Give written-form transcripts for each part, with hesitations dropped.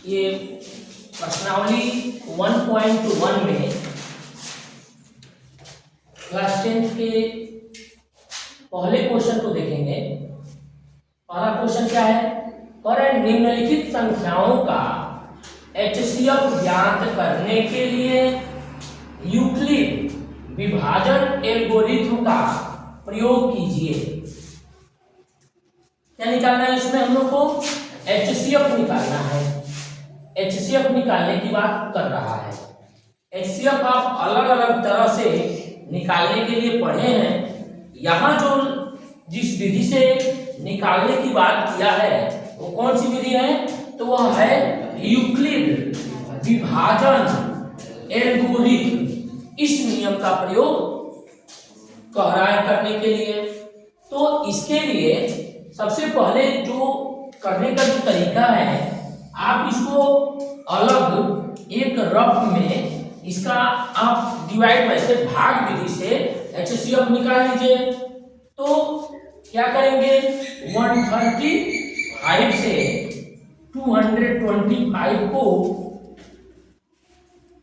ये प्रश्नावली 1.1 में क्लास 10 के पहले क्वेश्चन को देखेंगे। पहला क्वेश्चन क्या है? पर निम्नलिखित संख्याओं का HCF ज्ञात करने के लिए यूक्लिड विभाजन एल्गोरिथ्म का प्रयोग कीजिए। क्या निकालना है इसमें? हम लोग को HCF निकालना है। HCF निकालने की बात कर रहा है। HCF आप अलग अलग तरह से निकालने के लिए पढ़े हैं। यहाँ जो जिस विधि से निकालने की बात किया है वो कौन सी विधि है? तो वह है यूक्लिड विभाजन एल्गोरिथ्म। इस नियम का प्रयोग कह रहा है करने के लिए। तो इसके लिए सबसे पहले जो करने का जो तरीका है, आप इसको अलग एक रफ में इसका आप डिवाइड वैसे भाग विधि से HCF निकाल लीजिए। तो क्या करेंगे? 135 से 225 को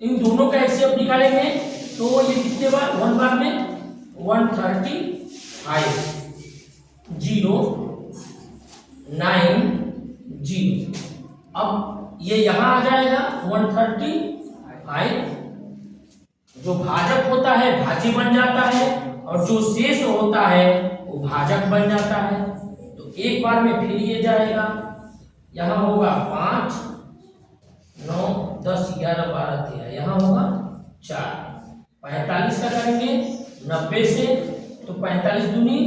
इन दोनों का HCF निकालेंगे। तो ये कितने बार? 1 बार में 135 0 9 0। अब ये यहां आ जाएगा 135, जो भाजक होता है भाजी बन जाता है और जो शेष होता है वो भाजक बन जाता है। तो एक बार में फिर ये जाएगा, यहां होगा 5 9 10 11 12 13, यहां होगा 4। 45 का करेंगे 90 से, तो 45 दूनी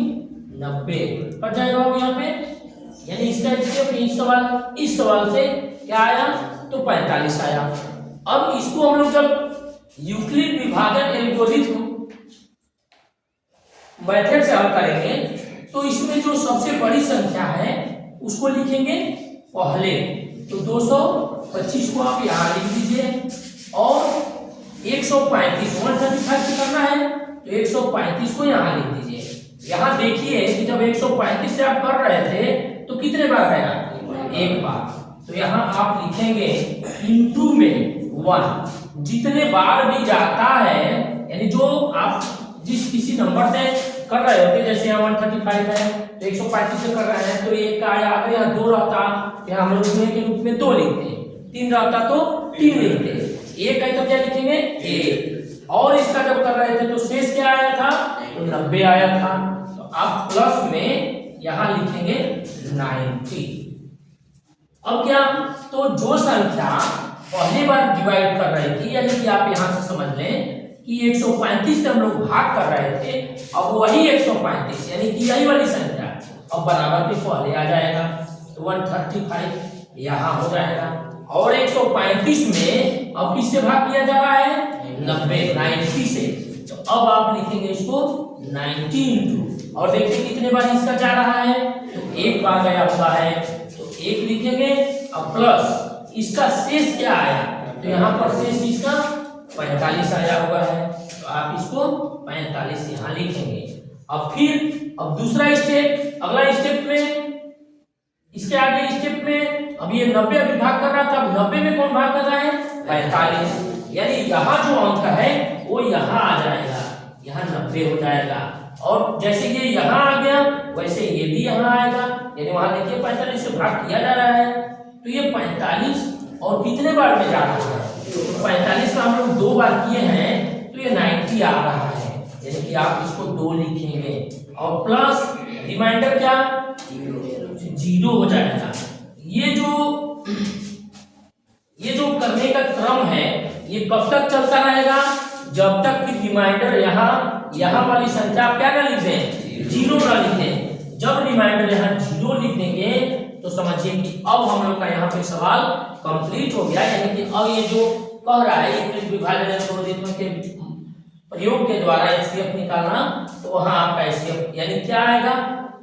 90 कट जाएगा यहाँ पे। यानी इसका इस सवाल से क्या आया? तो 45 आया। अब इसको हम लोग जब यूक्लिड विभाजन एल्गोरिथ्म मेथड से हल करेंगे तो इसमें जो सबसे बड़ी संख्या है उसको लिखेंगे पहले। तो 225 को आप यहाँ लिख दीजिए और 135 135 से करना है तो 135 को यहाँ लिख दीजिए। यहाँ देखिए कि जब 135 से आप कर रहे थे तो कितने बार गया? एक बार। तो यहाँ आप लिखेंगे इनटू में 1। जितने बार भी जाता है, यानी जो आप जिस किसी नंबर से कर रहे होते, जैसे यहाँ 135 है तो 135 से कर रहे हैं तो एक का आया। अगर यहाँ 2 रहता तो हम लोग के रूप में 2 लिखते, 3 रहता तो 3 लिखते, 1 है तो क्या लिखेंगे? 1। और इसका जब कर रहे थे तो शेष क्या आया था? तो 90 आया था। तो आप प्लस में यहां लिखेंगे 90। अब क्या? तो जो संख्या पहली बार डिवाइड कर रही थी, यानी कि आप यहां से समझ लें कि 135 से हम लोग भाग कर रहे थे, अब वही 135 यानी कि यही वाली संख्या अब बराबर के पहले आ जाएगा। तो 135 यहां हो जाएगा और 135 में अब किससे भाग किया जा रहा है? 90 से। तो अब आप लिखेंगे इसको 90 इंटू, और देखिए कितने बार इसका जा रहा है? तो एक बार गया हुआ है तो 1 लिखेंगे। अब प्लस इसका शेष क्या आया? तो यहाँ पर शेष इसका 45 आया हुआ है, तो आप इसको 45 यहाँ लिखेंगे। अब फिर अब दूसरा स्टेप, अगला स्टेप में इसके आगे स्टेप में अब ये 90 अभी भाग कर रहा था, अब 90 में कौन भाग कर रहा है? 45। यानी यहाँ जो अंक है वो यहाँ आ जाएगा, यहाँ 90 हो जाएगा। और जैसे ये यहाँ आ गया वैसे ये भी यहाँ आएगा, यानी वहां देखिए 45 से भाग किया जा रहा है। तो ये 45 और कितने बार में जा रहा है? तो 45 का हम लोग 2 बार किए हैं तो ये 90 आ रहा है, यानी कि आप इसको 2 लिखेंगे और प्लस रिमाइंडर क्या? 0 हो जाएगा। ये जो करने का क्रम है ये कब तक चलता रहेगा? जब तक कि रिमाइंडर यहाँ वाली संख्या आप क्या ना लिख दें? 0 ना लिख दें। जब रिमाइंडर यहाँ 0 लिख देंगे तो समझिए कि अब हम लोग का यहाँ पे सवाल कंप्लीट हो गया। यानी कि अब ये जो कह रहा है यूक्लिड विभाजन एल्गोरिथ्म के प्रयोग के द्वारा HCF निकालना, तो वहां आपका HCF यानी क्या आएगा?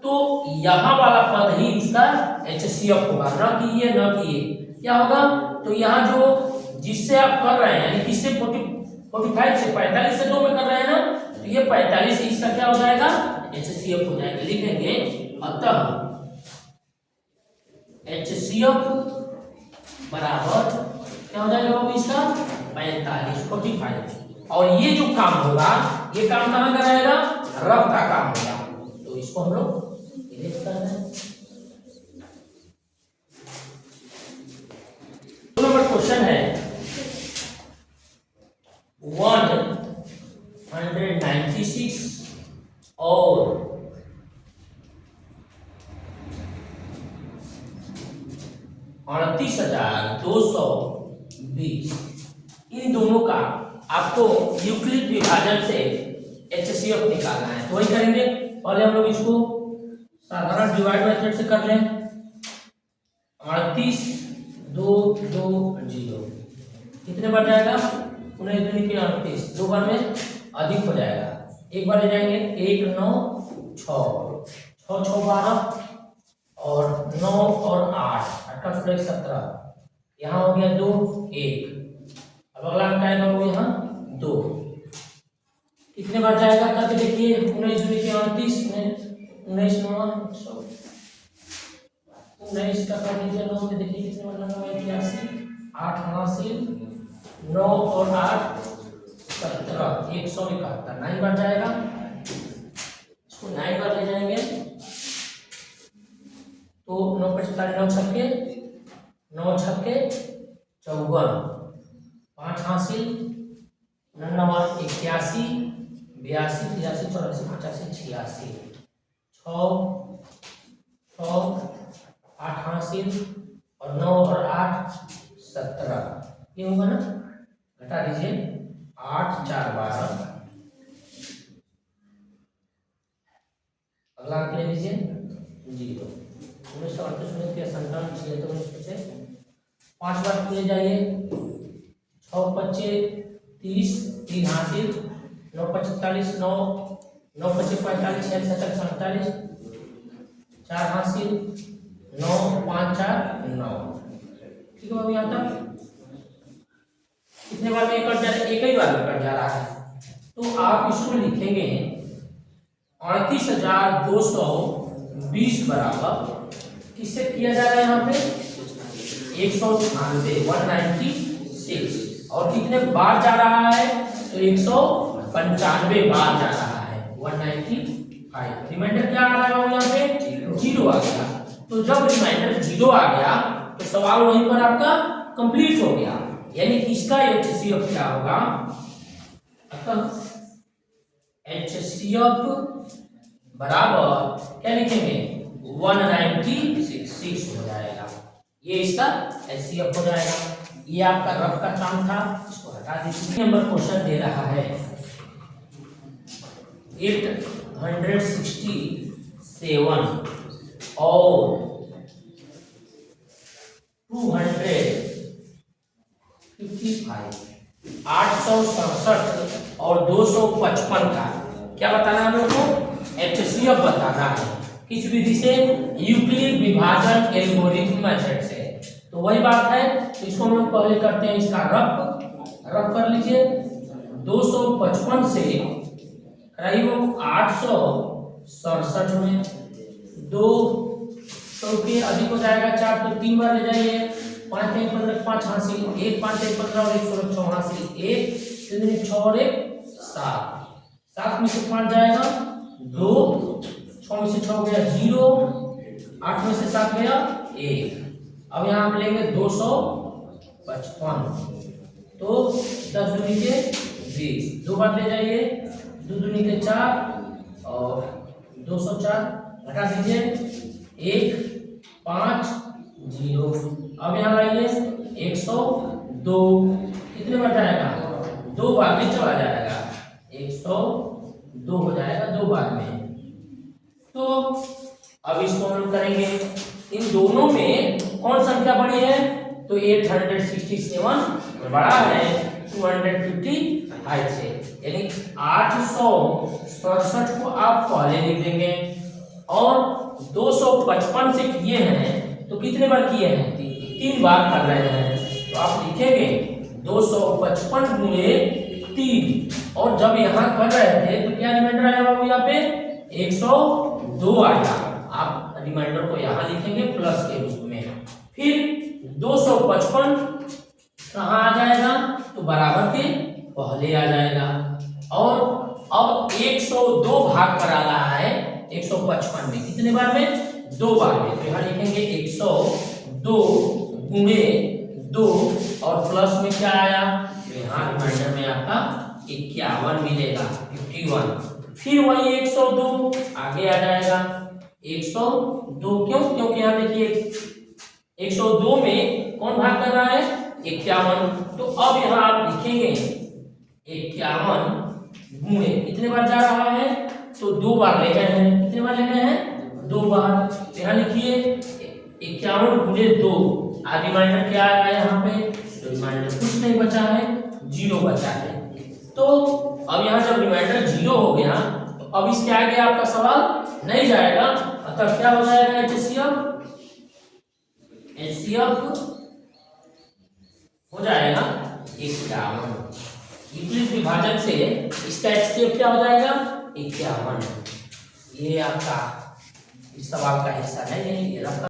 तो यहाँ वाला पद ही इसका HCF होगा, न कि ये न कि ये। क्या होगा? तो यहाँ जो जिससे आप कर रहे हैं, यानी किससे 45 से 45 से 2 में कर रहे हैं ना, तो ये 45 से इसका क्या हो जाएगा? HCF हो जाएगा। लिखेंगे अतः HCF बराबर क्या हो जाएगा बाबू इसका 45 45। और ये जो काम होगा ये काम कहाँ का रहेगा, रफ का काम होगा, तो इसको हम लोग इरेज कर रहे हैं। नंबर क्वेश्चन है 196 और 38,220, इन दोनों का आपको यूक्लिड विभाजन से HCF निकालना है। तो वही करेंगे, पहले हम लोग इसको साधारण डिवाइड मेथड से कर लें। 38,220 कितने बार जाएगा, 19 दो बार में अधिक हो जाएगा, एक बार ले जाएंगे 1 9 6 6 6 12 और 9 और 8 18 17, यहाँ हो गया 2 1। अब अगला अंक आएगा वो यहाँ 2, कितने बार जाएगा करके देखिए, 19 दूनी के 38, 19 9 19 का कर दीजिए 9 में, देखिए कितने बार लगा, 81 8 89 9 और 8 17 171, 9 बार जाएगा, इसको 9 बार ले जाएंगे तो 9 55 9 छक्के 9 छक्के 54, 5 हासिल 99 81 82 83 84 85 86, 6 8 हासिल और 9 और 8 17, ये होगा ना, घटा दीजिए 8 4 12, अगला अंक ले लीजिए 0, 1938 5 बार ले जाइए, 6 25 30 3 हासिल 9 45 9 9 25 45 6 47 47, 4 हासिल 9 5 4 9, ठीक है बाबू, यहाँ तक कितने बार में कट जा रहा है, एक ही बार में कट जा रहा है, तो आप इसको लिखेंगे 38,220 बराबर किससे किया जा रहा है यहाँ पे 196 और कितने बार जा रहा है, तो 195 बार जा रहा है 195। रिमाइंडर क्या आ रहा है यहाँ पे 0 आ गया, तो जब रिमाइंडर 0 आ गया तो सवाल वहीं पर आपका कंप्लीट हो गया, यानी इसका HCF क्या होगा, HCF बराबर क्या लिखेंगे 196 हो जाएगा, ये इसका HCF हो जाएगा। ये आपका रफ का काम था, इसको हटा दीजिए। नंबर क्वेश्चन दे रहा है 867 और 255, 867 और 255 का क्या बताना है हम लोग को, HCF बताना है, किस विधि से, यूक्लिड विभाजन एल्गोरिथम मेथड से। तो वही बात है, तो इसको हम लोग पहले करते हैं इसका रफ कर लीजिए, 255 से करीब 867 में 200 के अधिक हो जाएगा 4, तो 3 बार ले जाइए, 5 3 15 5 हासिल 1 5 1 15 और 1 16 6 हासिल 1 3 6 और 1 7, 7 में से 5 जाएगा 2, 6 में से 6 गया 0, 8 में से 7 गया 1। अब यहाँ हम लेंगे 255, तो 10 दूनी के 20, 2 बार ले जाइए, 2 दूनी के 4 और 204, घटा दीजिए 1 5 0। अब यहाँ लाइए 102, कितने बार जाएगा, 2 बार में चला जाएगा, 102 हो जाएगा 2 बार में। तो अब इसको हम लोग करेंगे, इन दोनों में कौन संख्या बड़ी है, तो 867 बड़ा है 255 से, यानी 867 को आप पहले लिख देंगे और 255 से किए हैं तो कितने बार किए हैं, 3 बार कर रहे हैं, तो आप लिखेंगे 255 गुणे 3, और जब यहाँ कर रहे थे तो क्या रिमाइंडर आया बाबू, यहाँ पे 102 आया, आप रिमाइंडर को यहाँ लिखेंगे प्लस के रूप में। फिर 255 कहाँ आ जाएगा, तो बराबर के पहले आ जाएगा। और अब 102 भाग करा रहा है 155 में, कितने बार में, 2 बार में। तो यहाँ लिखेंगे 102 गुणे 2 और प्लस में क्या आया, तो यहाँ रिमाइंडर में आपका 51 मिलेगा, 51। फिर वही 102 आगे आ जाएगा 102, क्यों, क्योंकि यहाँ देखिए 102 में कौन भाग कर रहा है, 51। तो अब यहाँ आप लिखेंगे 51 गुणे, कितने बार जा रहा है, तो 2 बार ले गए हैं, कितने बार ले गए हैं, 2 बार। यहाँ लिखिए 51 गुणे 2, और रिमाइंडर क्या आया यहाँ पे, तो रिमाइंडर कुछ नहीं बचा है, 0 बचा है। तो अब यहाँ जब रिमाइंडर 0 हो गया, तो अब इसके आगे आपका सवाल नहीं जाएगा, अतः क्या हो जाएगा, एचसीएफ हो जाएगा 51। विपरीत विभाजन से इसका एचसीएफ क्या हो जाएगा, 51। ये आपका इस सवाल का हिस्सा नहीं है, ये रखा